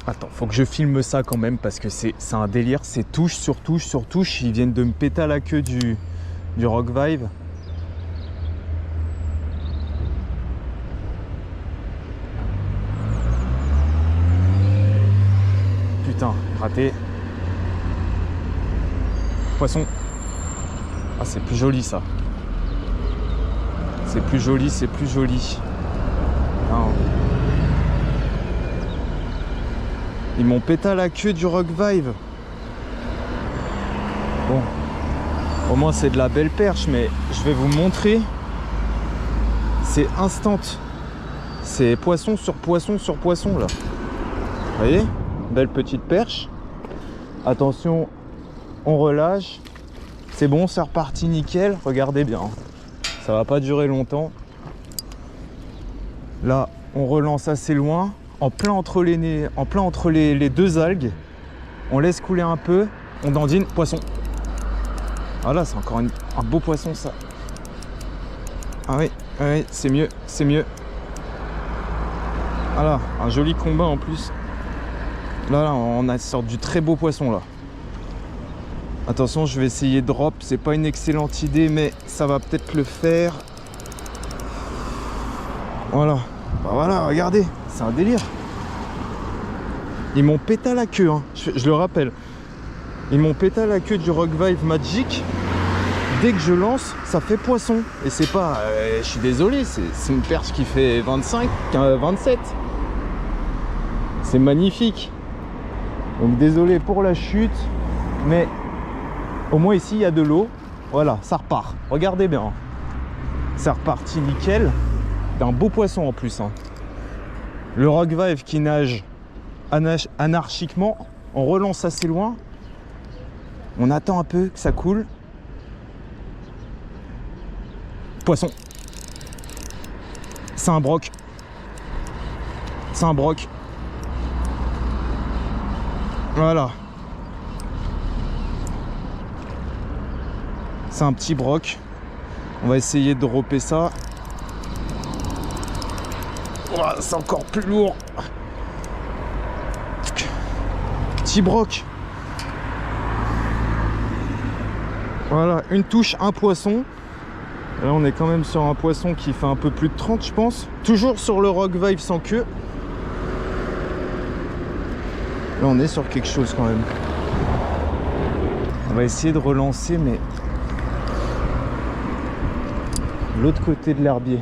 Attends, faut que je filme ça quand même parce que c'est un délire. C'est touche sur touche sur touche. Ils viennent de me péter à la queue du Rock Vibe. Putain, raté. Poisson. Ah, c'est plus joli ça. C'est plus joli, c'est plus joli. Non. Ils m'ont pété à la queue du Rock Vibe. Bon. Au moins c'est de la belle perche, mais je vais vous montrer. C'est instant. C'est poisson sur poisson sur poisson là. Vous voyez? Belle petite perche. Attention, on relâche. C'est bon, c'est reparti nickel. Regardez bien. Ça va pas durer longtemps. Là, on relance assez loin. En plein entre les deux algues. On laisse couler un peu. On dandine. Poisson. Voilà, c'est encore un beau poisson ça. Ah oui, c'est mieux, c'est mieux. Voilà, un joli combat en plus. Là, on a sorti du très beau poisson là. Attention, je vais essayer de drop. C'est pas une excellente idée, mais ça va peut-être le faire. Voilà. Bah voilà, regardez, c'est un délire. Ils m'ont pété à la queue, hein. Je le rappelle. Ils m'ont pété à la queue du Rock Vibe Magic. Dès que je lance, ça fait poisson. Et c'est pas... je suis désolé, c'est une perche qui fait 25, 27. C'est magnifique. Donc désolé pour la chute, mais au moins ici il y a de l'eau. Voilà, ça repart. Regardez bien. C'est reparti nickel. C'est un beau poisson en plus. Hein. Le Rock Vibe qui nage anarchiquement. On relance assez loin. On attend un peu que ça coule. Poisson. C'est un broc. C'est un broc. Voilà. C'est un petit broc. On va essayer de dropper ça. Oh, c'est encore plus lourd. Petit broc. Voilà, une touche, un poisson. Là, on est quand même sur un poisson qui fait un peu plus de 30, je pense. Toujours sur le Rock Vibe sans queue. Là, on est sur quelque chose quand même. On va essayer de relancer, mais l'autre côté de l'herbier.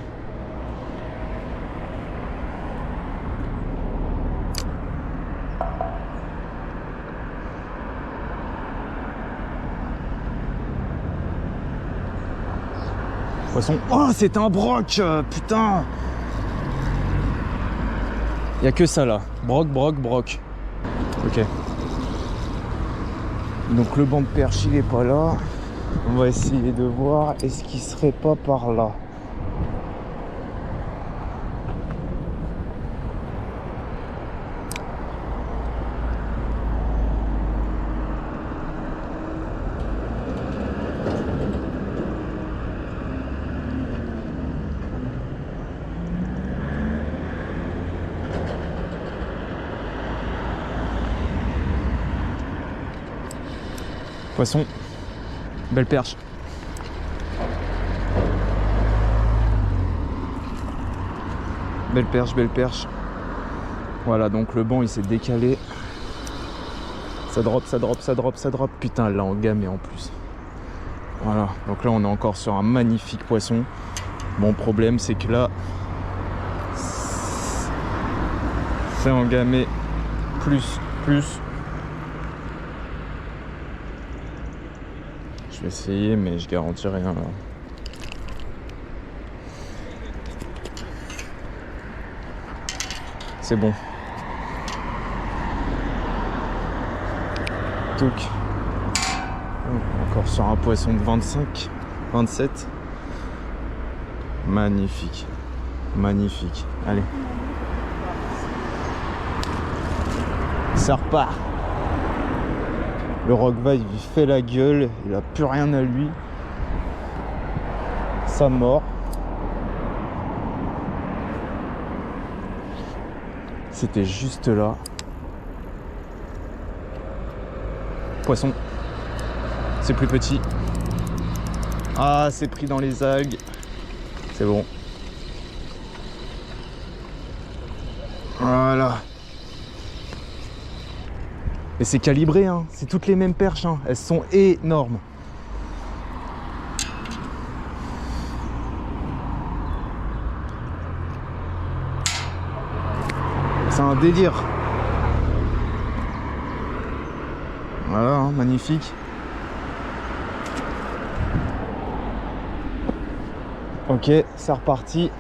Poisson. Oh, c'est un broc, putain. Il n'y a que ça là. Broc, broc, broc. Ok. Donc le banc de perche, il est pas là. On va essayer de voir. Est-ce qu'il serait pas par là? Poisson, belle perche. Belle perche, belle perche. Voilà, donc le banc il s'est décalé. Ça drop, ça drop, ça drop, ça drop. Putain, là en gamme et en plus. Voilà, donc là on est encore sur un magnifique poisson. Bon, problème c'est que là, c'est en gamé plus. Je vais essayer, mais je garantis rien là. C'est bon. Touc. Encore sur un poisson de 25, 27. Magnifique. Magnifique. Allez. Ça repart. Le Rock Vibe il fait la gueule, il a plus rien à lui. Ça mord. C'était juste là. Poisson. C'est plus petit. Ah, c'est pris dans les algues. C'est bon. Voilà. Et c'est calibré, hein. C'est toutes les mêmes perches, hein. Elles sont énormes. C'est un délire. Voilà, hein, magnifique. Ok, c'est reparti.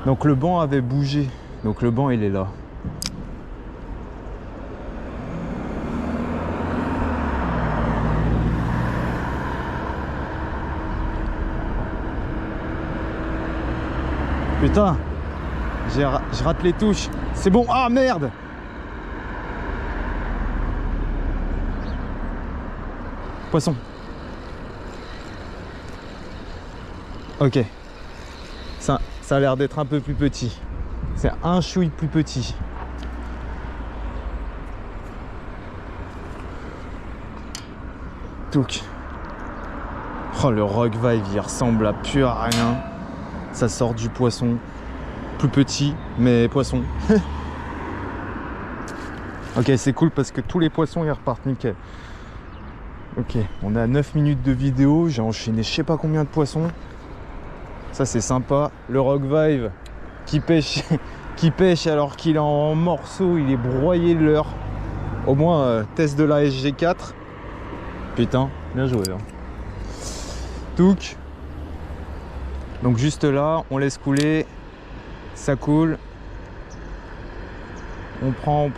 Donc le banc avait bougé. Donc le banc il est là. Putain, je rate les touches. C'est bon. Ah merde. Poisson. Ok. Ça a l'air d'être un peu plus petit. C'est un chouille plus petit. Touc. Oh, le Rockvibe, il ressemble à plus à rien. Ça sort du poisson. Plus petit, mais poisson. Ok, c'est cool parce que tous les poissons, ils repartent nickel. Ok, on est à 9 minutes de vidéo. J'ai enchaîné je sais pas combien de poissons. Ça, c'est sympa. Le Rockvibe qui pêche alors qu'il est en morceaux. Il est broyé de l'heure. Au moins, test de la SG4. Putain, bien joué. Hein. Touc. Donc juste là, on laisse couler. Ça coule. On prend.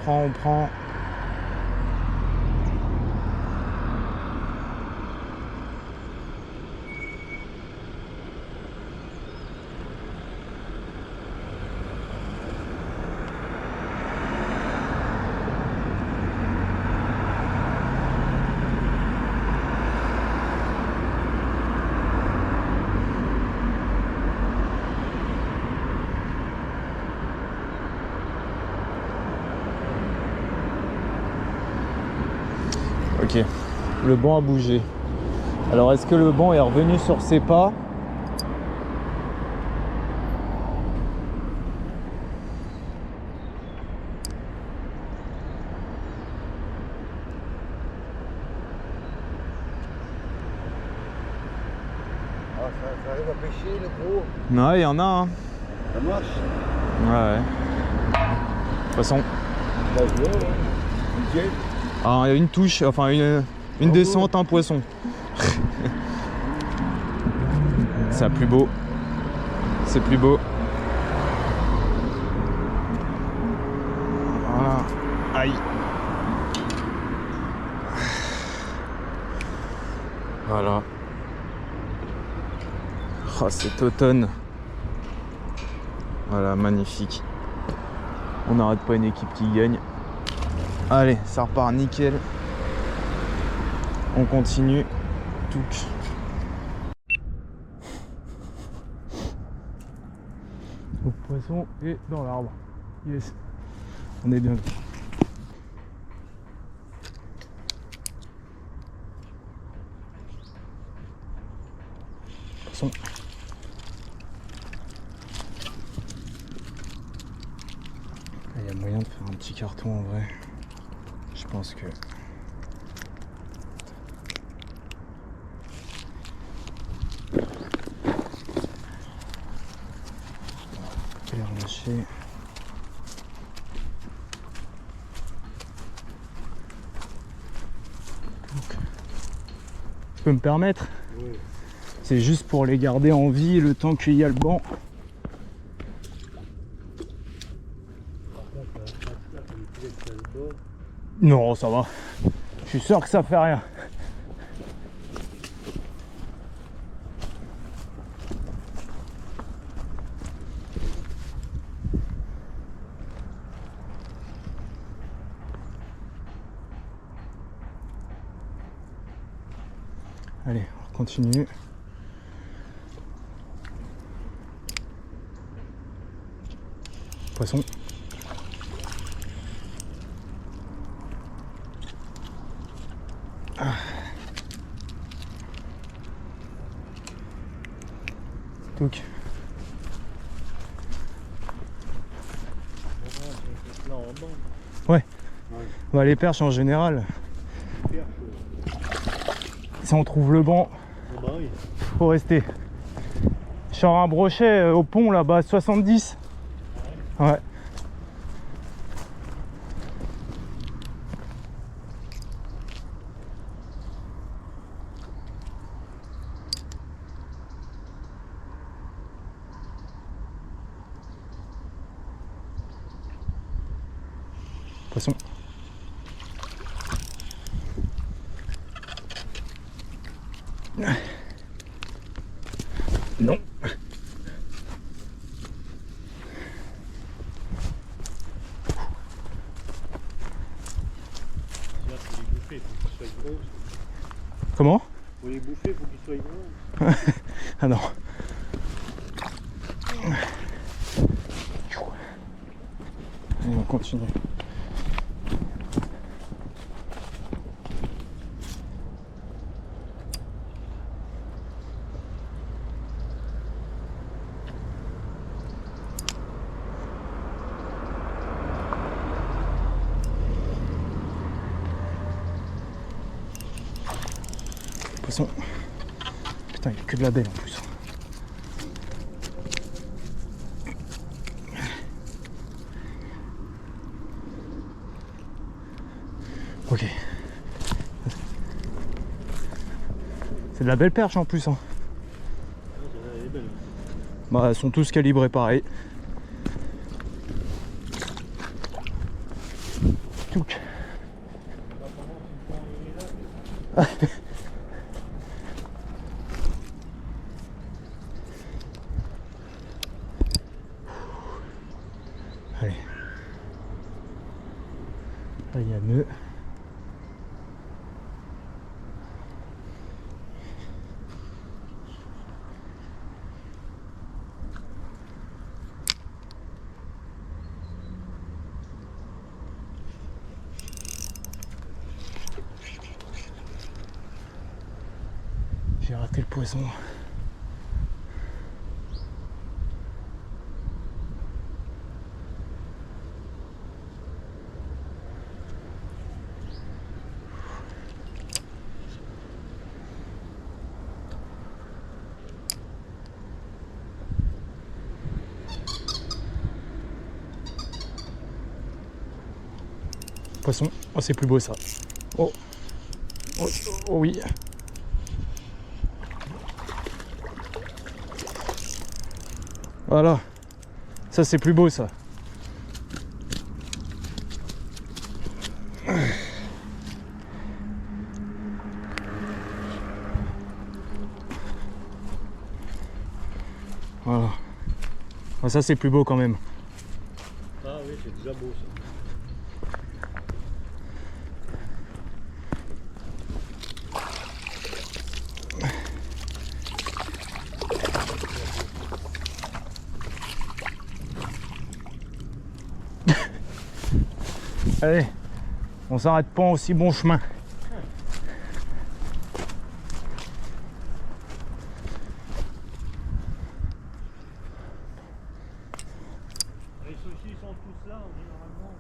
Ok, le banc a bougé. Alors est-ce que le banc est revenu sur ses pas? Ah, ça arrive à pêcher le gros. Ouais, il y en a hein. Ça marche. Ouais. Poisson. Bah, ouais. Nickel. Ah, une touche, enfin une descente, un poisson. C'est plus beau. C'est plus beau. Voilà. Aïe. Voilà. Oh, c'est automne. Voilà, magnifique. On n'arrête pas une équipe qui gagne. Allez, ça repart nickel. On continue. Touc. Le poisson est dans l'arbre. Yes. On est bien. Poisson. Il y a moyen de faire un petit carton en vrai. Je pense que... On va relâcher. Tu peux me permettre? Oui. C'est juste pour les garder en vie le temps qu'il y a le banc. Non, ça va. Je suis sûr que ça fait rien. Allez, on continue. Poisson. bande. Ouais. Ouais. Bah, les perches en général, Perche, si on trouve le banc, ah bah oui. faut rester. Sur un brochet au pont là-bas, 70. Ouais. Poisson. Non. Là, faut les bouffer, faut qu'ils soient gros. Comment? Faut les bouffer, faut qu'ils soient gros. Ah non. Allez, on continue. Poisson. Putain, il n'y a que de la belle en plus. Ok. C'est de la belle perche en plus. Hein. Elle est belle. Bah, elles sont tous calibrés pareil. Touc. Allez. Là, il y a nœud. J'ai raté le poisson. Poisson. Oh, c'est plus beau ça. Oh. Oh, oh oui. Voilà. Ça, c'est plus beau ça. Voilà. Ah, ça, c'est plus beau quand même. Ah oui, c'est déjà beau ça. Allez, on s'arrête pas en aussi bon chemin. Les saucisses sont tous là, généralement.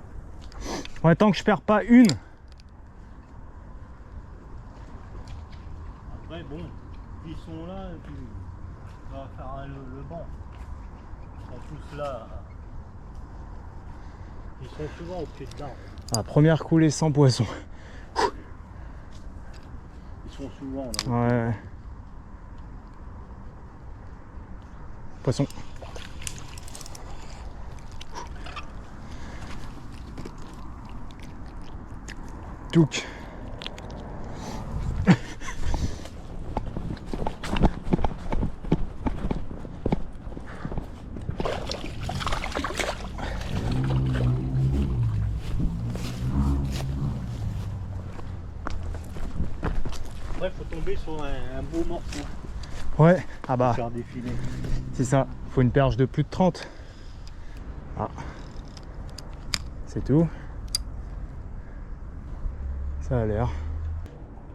Ouais, tant que je perds pas une. Après, bon, ils sont là, tu vas faire le banc. Ils sont tous là. Ils sont souvent au pied de l'arbre. Ah, première coulée sans poisson. Ils sont souvent là. Ouais. Poisson. Touc. Après, il faut tomber sur un beau morceau Ouais. Ah bah, pour faire défiler. c'est ça. Faut une perche de plus de 30. Ah. C'est tout. Ça a l'air.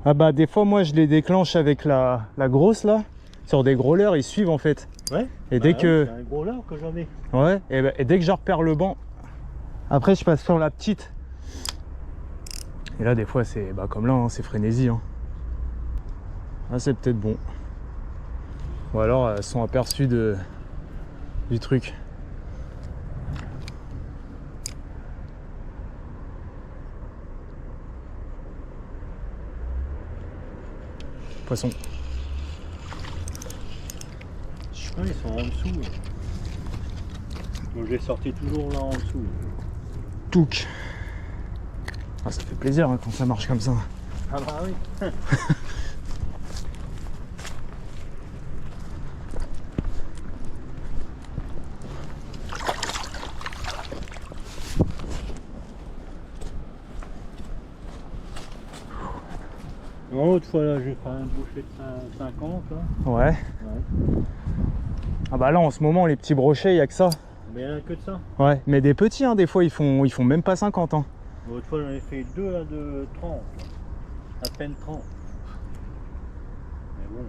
Ah bah, des fois, moi, je les déclenche avec la grosse là. Sur des gros leurres, ils suivent en fait. Ouais. Et dès que... C'est un gros leurre que j'avais. Ouais. Et dès que je repère le banc, Après, je passe sur la petite. Et là, des fois, c'est comme là, hein, c'est frénésie. Hein. Ah, c'est peut-être bon. Ou alors, elles sont aperçues du truc. Poisson. Ouais, ils sont en dessous. Donc je les sortis toujours là en dessous. Touc. Ah, ça fait plaisir hein, quand ça marche comme ça. Ah bah oui. L'autre fois là j'ai fait un boucher de 50 là. Ouais. Ouais. Ah bah là en ce moment les petits brochets, il n'y a que ça. Mais il n'y en a que de ça. Ouais, mais des petits hein, des fois ils font même pas 50 ans. L'autre fois j'en ai fait deux là de 30. À peine 30. Mais bon.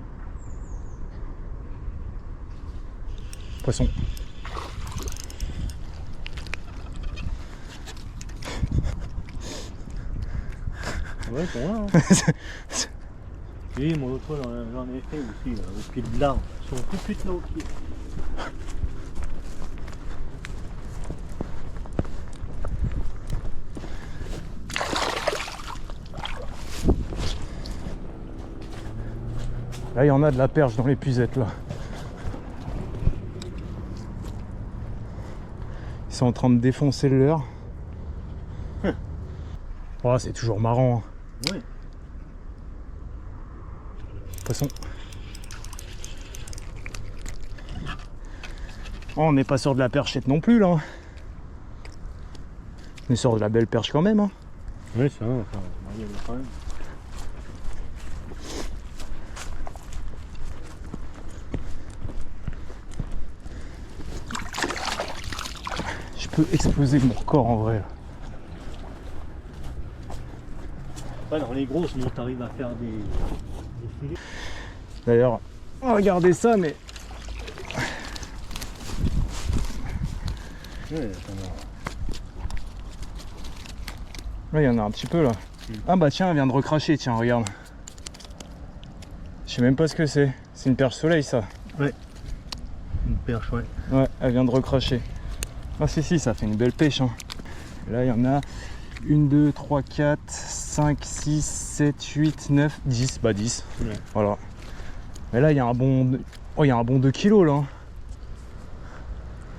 Poisson. Ouais, ils sont là. Hein. Oui, moi l'autre fois j'en ai fait aussi, là, au pied de l'arbre. Ils sont tout de suite là au pied. Là il y en a de la perche dans les puzettes là. Ils sont en train de défoncer le leur. Oh, c'est toujours marrant. Hein. Oui. Poisson. Oh, on n'est pas sur de la perchette non plus là. On est sur de la belle perche quand même. Hein. Oui, ça va, il y a quand même. Je peux exploser mon corps en vrai. Là. Ouais, dans les grosses, bon, t'arrives à faire des filets. D'ailleurs, regardez ça, mais Ouais, là il y en a un petit peu là. Ah bah tiens, elle vient de recracher, tiens, regarde. Je sais même pas ce que c'est. C'est une perche soleil ça. ouais. Une perche, ouais. Ouais, elle vient de recracher. Ah si, ça fait une belle pêche. Hein. Là il y en a 1, 2, 3, 4, 5, 6, 7, 8, 9, 10. Bah 10. Ouais. Voilà. Mais là il y a un bon. Oh, il y a un bon 2 kilos là.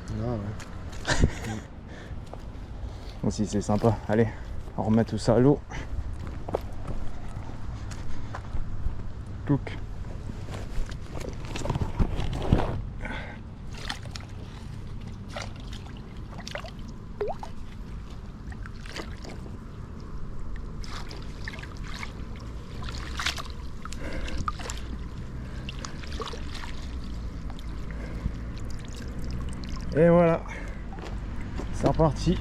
Ah, ouais. Bon, si c'est sympa. Allez, on remet tout ça à l'eau. Touc. Et voilà, c'est reparti.